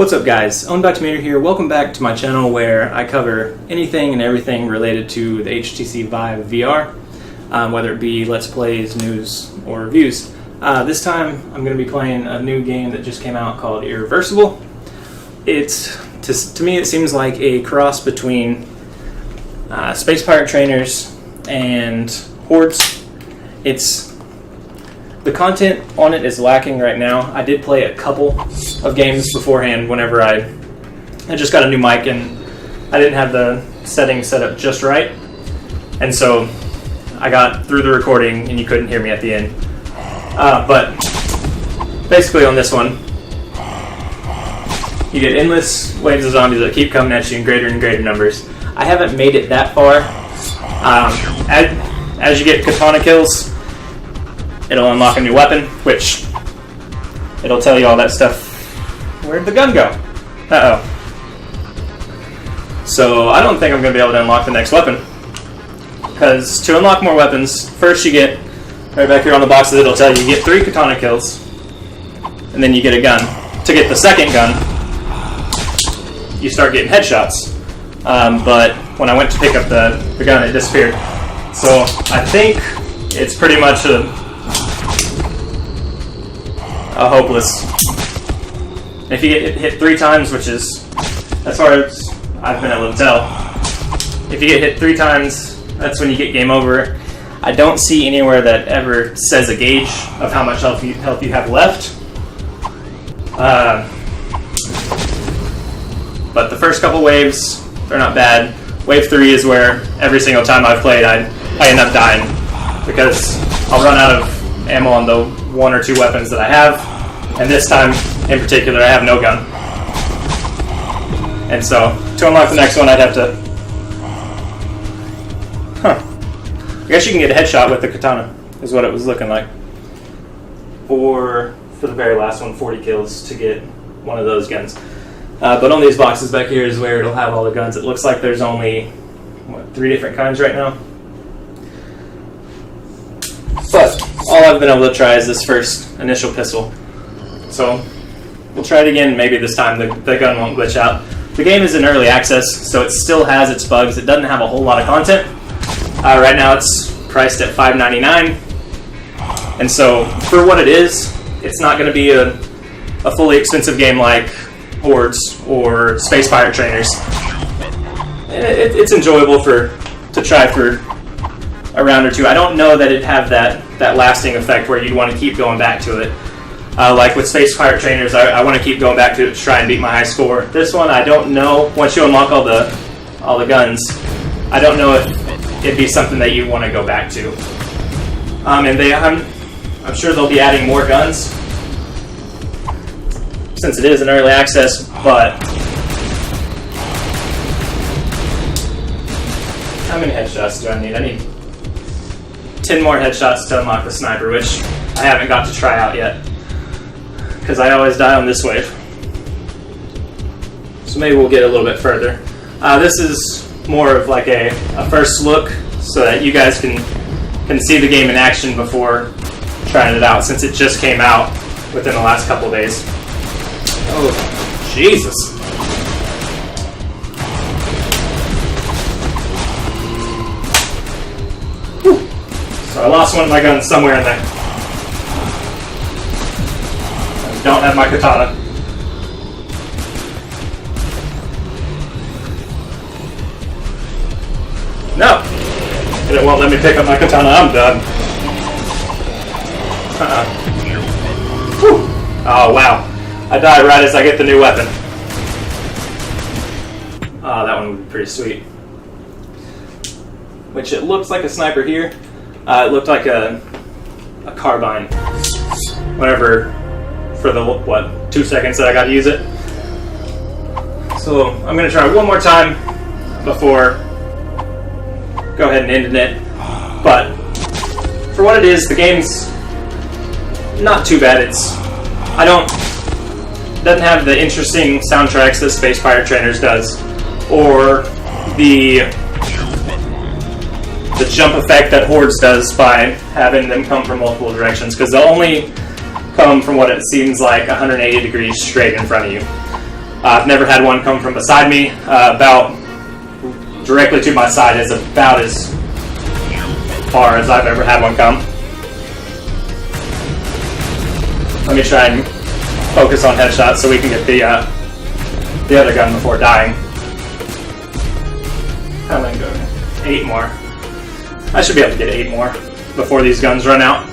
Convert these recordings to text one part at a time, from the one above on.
What's up guys, ownedbytamater here. Welcome back to my channel where I cover anything and everything related to the HTC Vive VR, whether it be Let's Plays, news, or reviews. This time I'm going to be playing a new game that just came out called IrreVRsible. To me it seems like a cross between Space Pirate Trainers and Hordes. The content on it is lacking right now. I did play a couple of games beforehand whenever I just got a new mic and I didn't have the settings set up just right. And so I got through the recording and you couldn't hear me at the end. But basically on this one, you get endless waves of zombies that keep coming at you in greater and greater numbers. I haven't made it that far. As you get katana kills, it'll unlock a new weapon, which it'll tell you all that stuff. Where'd the gun go? Uh-oh. So I don't think I'm going to be able to unlock the next weapon. Because to unlock more weapons, first you get, right back here on the boxes, it'll tell you get 3 katana kills, and then you get a gun. To get the second gun, you start getting headshots. But when I went to pick up the gun, it disappeared. So I think it's pretty much a hopeless. If you get hit 3 times, which is, as far as I've been able to tell, if you get hit 3 times, that's when you get game over. I don't see anywhere that ever says a gauge of how much health you have left. But the first couple waves, they're not bad. Wave 3 is where every single time I've played, I end up dying because I'll run out of ammo on the 1 or 2 weapons that I have, and this time in particular I have no gun. And so to unlock the next one I'd have to I guess you can get a headshot with the katana is what it was looking like, or for the very last one 40 kills to get one of those guns. But on these boxes back here is where it'll have all the guns. It looks like there's only 3 different kinds right now. But all I've been able to try is this first initial pistol. So we'll try it again. Maybe this time the gun won't glitch out. The game is in early access, so it still has its bugs. It doesn't have a whole lot of content. Right now it's priced at $5.99. And so for what it is, it's not going to be a fully expensive game like Hordes or Space Pirate Trainers. It's enjoyable to try for a round or 2. I don't know that it'd have that lasting effect where you'd want to keep going back to it. Like with Space Pirate Trainers, I want to keep going back to it to try and beat my high score. This one, I don't know. Once you unlock all the guns, I don't know if it'd be something that you want to go back to. And I'm sure they'll be adding more guns since it is an early access, but how many headshots do I need? I need 10 more headshots to unlock the sniper, which I haven't got to try out yet, because I always die on this wave. So maybe we'll get a little bit further. This is more of like a first look, so that you guys can see the game in action before trying it out, since it just came out within the last couple days. Oh, Jesus. Whew. So I lost one of my guns somewhere in there. I don't have my katana. No! And it won't let me pick up my katana. I'm done. Whew. Oh, wow. I die right as I get the new weapon. Oh, that one would be pretty sweet. Which it looks like a sniper here. It looked like a carbine. Whatever, for the, 2 seconds that I got to use it. So I'm going to try one more time before go ahead and end it. But for what it is, the game's not too bad. Doesn't have the interesting soundtracks that Space Pirate Trainers does, or the jump effect that Hordes does by having them come from multiple directions, because they'll only come from what it seems like 180 degrees straight in front of you. I've never had one come from beside me. About directly to my side is about as far as I've ever had one come. Let me try and focus on headshots so we can get the other gun before dying. How many go? 8 more. I should be able to get 8 more before these guns run out.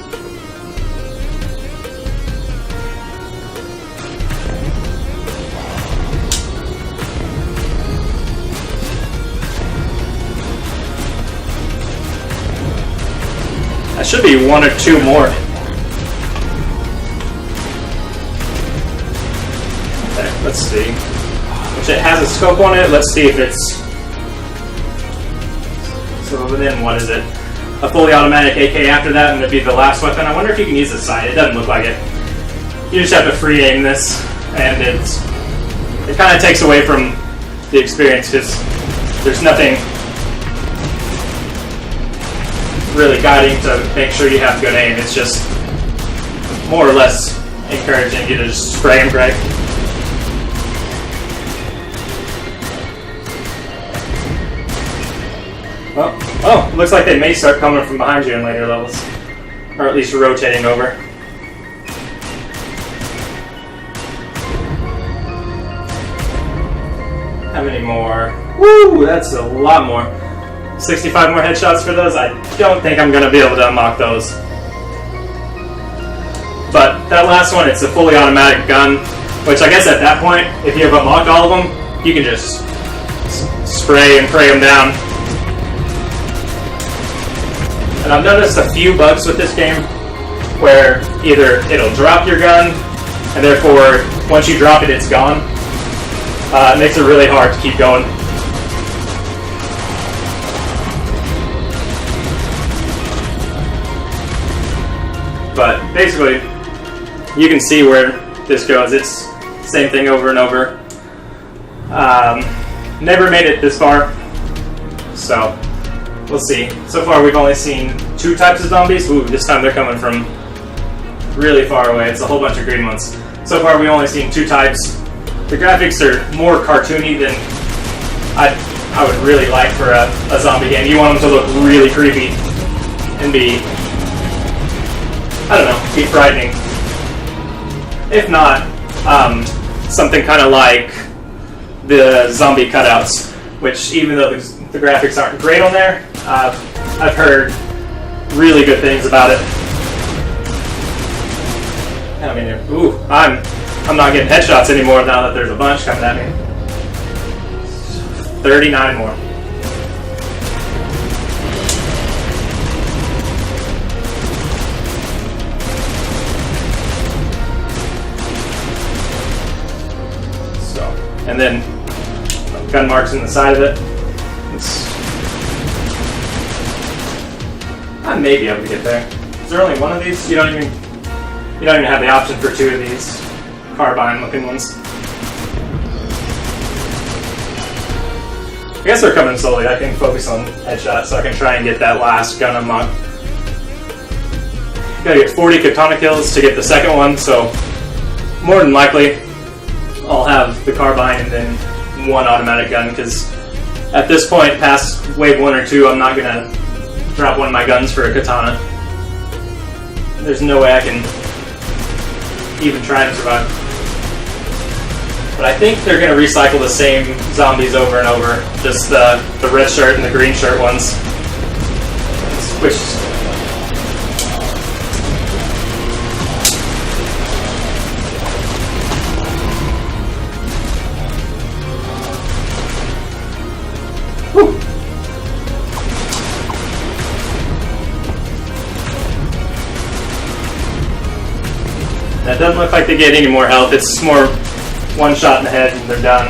That should be 1 or 2 more. Okay, let's see. Which it has a scope on it. Let's see if it's... So then what is it? A fully automatic AK after that, and it'd be the last weapon. I wonder if you can use the sight. It doesn't look like it. You just have to free aim this, and it kind of takes away from the experience because there's nothing really guiding to make sure you have good aim. It's just more or less encouraging you to just spray and pray. Oh, looks like they may start coming from behind you in later levels. Or at least rotating over. How many more? Woo, that's a lot more. 65 more headshots for those? I don't think I'm going to be able to unlock those. But that last one, it's a fully automatic gun, which I guess at that point, if you have unlocked all of them, you can just spray and pray them down. And I've noticed a few bugs with this game where either it'll drop your gun, and therefore once you drop it, it's gone. It makes it really hard to keep going. But basically, you can see where this goes. It's the same thing over and over. Never made it this far, so we'll see. So far we've only seen 2 types of zombies. Ooh, this time they're coming from really far away. It's a whole bunch of green ones. So far we've only seen 2 types. The graphics are more cartoony than I would really like for a zombie game. You want them to look really creepy and be, I don't know, be frightening. If not, something kind of like the zombie cutouts, which even though the graphics aren't great on there, I've heard really good things about it. I mean, ooh, I'm not getting headshots anymore now that there's a bunch coming at me. 39 more. So, and then gun marks in the side of it. I may be able to get there. Is there only one of these? You don't even have the option for 2 of these carbine-looking ones. I guess they're coming slowly. I can focus on headshots, so I can try and get that last gun unlocked. Gotta get 40 katana kills to get the second one, so more than likely I'll have the carbine and then 1 automatic gun, because at this point, past wave 1 or 2, I'm not gonna drop one of my guns for a katana. There's no way I can even try to survive. But I think they're going to recycle the same zombies over and over. Just the red shirt and the green shirt ones. Which... Whew. That doesn't look like they get any more health. It's more 1 shot in the head and they're done.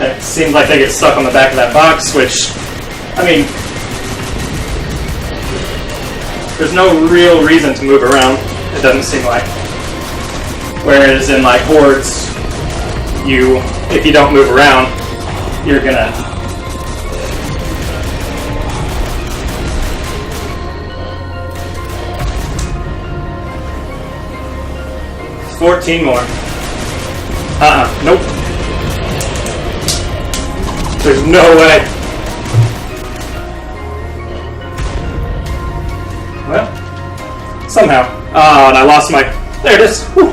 It seems like they get stuck on the back of that box, which, I mean, there's no real reason to move around, it doesn't seem like. Whereas in like hordes, if you don't move around, you're gonna. $14 more. Nope. There's no way. Well, somehow. Oh, and I lost my. There it is. Whew.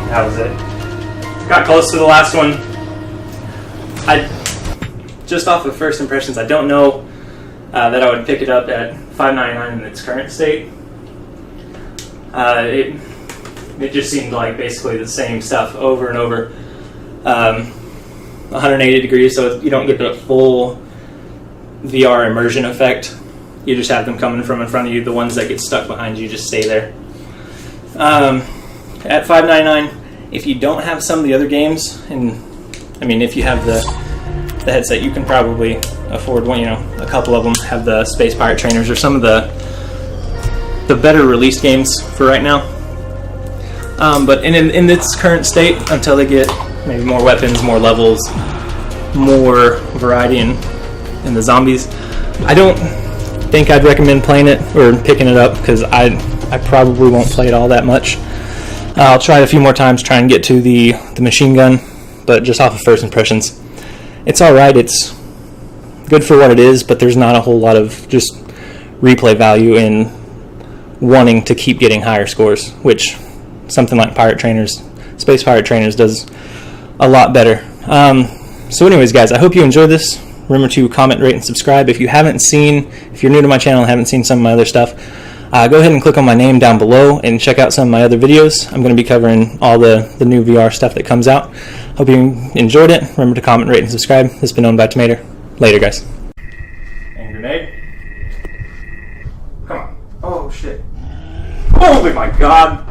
That was it. Got close to the last one. Just off of first impressions, I don't know that I would pick it up at $5.99 in its current state. It just seemed like basically the same stuff over and over. 180 degrees, so you don't get the full VR immersion effect. You just have them coming from in front of you. The ones that get stuck behind you just stay there. At $5.99, if you don't have some of the other games, and I mean, if you have the headset, you can probably afford one. You know, a couple of them have the Space Pirate Trainers or some of the better released games for right now. But in its current state, until they get maybe more weapons, more levels, more variety in the zombies, I don't think I'd recommend playing it or picking it up, because I probably won't play it all that much. I'll try it a few more times, try and get to the machine gun, but just off of first impressions, it's alright. It's good for what it is, but there's not a whole lot of just replay value in wanting to keep getting higher scores, which something like Space Pirate Trainers does a lot better. So anyways, guys, I hope you enjoyed this. Remember to comment, rate, and subscribe. If you're new to my channel and haven't seen some of my other stuff, go ahead and click on my name down below and check out some of my other videos. I'm going to be covering all the new VR stuff that comes out. Hope you enjoyed it. Remember to comment, rate, and subscribe. This has been Owned by Tomater. Later, guys. And grenade. Come on. Oh, shit. Holy my God.